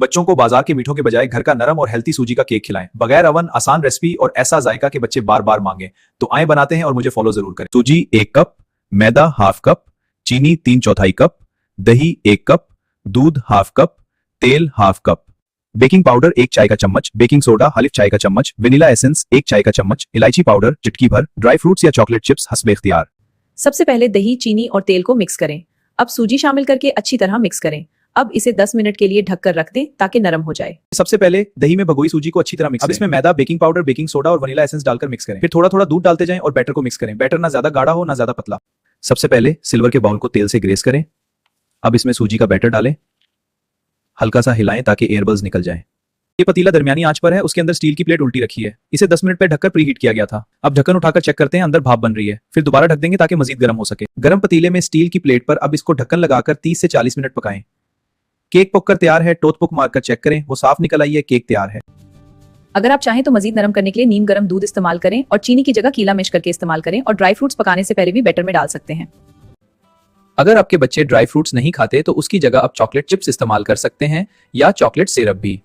बच्चों को बाजार के मीठों के बजाय घर का नरम और हेल्थी सूजी का केक खिलाएं। बगैर अवन, आसान रेसिपी और ऐसा जायका कि बच्चे बार बार मांगे। तो आए बनाते हैं और मुझे फॉलो जरूर करें। सूजी 1 कप, मैदा हाफ कप, चीनी 3/4 कप, दही 1 कप, दूध हाफ कप, तेल हाफ कप, बेकिंग पाउडर 1 चाय का चम्मच, बेकिंग सोडा हालिफ चाय का चम्मच, वेनिला एसेंस 1 चाय का चम्मच, इलायची पाउडर चुटकी भर, ड्राई फ्रूट्स या चॉकलेट चिप्स हस्बे इख्तियार। सबसे पहले दही, चीनी और तेल को मिक्स करें। अब सूजी शामिल करके अच्छी तरह मिक्स करें। अब इसे 10 मिनट के लिए ढककर रख दें ताकि नरम हो जाए। सबसे पहले दही में भगोई सूजी को अच्छी तरह मिक्स करें। अब इसमें मैदा, बेकिंग पाउडर, बेकिंग सोडा और वनीला एसेंस डालकर मिक्स करें। फिर थोड़ा थोड़ा दूध डालते जाएं और बैटर को मिक्स करें। बैटर ना ज्यादा गाढ़ा हो ना ज्यादा पतला। सबसे पहले सिल्वर के बाउल को तेल से ग्रेस करें। अब इसमें सूजी का बैटर डालें, हल्का सा हिलाएं ताकि एयर बल्स निकल जाएं। ये पतीला दरमियानी आंच पर है, उसके अंदर स्टील की प्लेट उल्टी रखी है। इसे 10 मिनट पर ढककर प्रीहीट किया गया था। अब ढक्कन उठाकर चेक करते हैं, अंदर भाप बन रही है। फिर दोबारा ढक देंगे ताकि मजीद गर्म हो सके। गर्म पतीले में स्टील की प्लेट पर अब इसको ढक्कन लगाकर 30 से 40 मिनट पकाएं। केक पककर तैयार है। टूथपिक मारकर चेक करें, वो साफ निकल आई है। केक तैयार है। अगर आप चाहें तो मजीद नरम करने के लिए नीम गर्म दूध इस्तेमाल करें और चीनी की जगह कीला मैश करके इस्तेमाल करें और ड्राई फ्रूट्स पकाने से पहले भी बैटर में डाल सकते हैं। अगर आपके बच्चे ड्राई फ्रूट्स नहीं खाते तो उसकी जगह आप चॉकलेट चिप्स इस्तेमाल कर सकते हैं या चॉकलेट सिरप भी।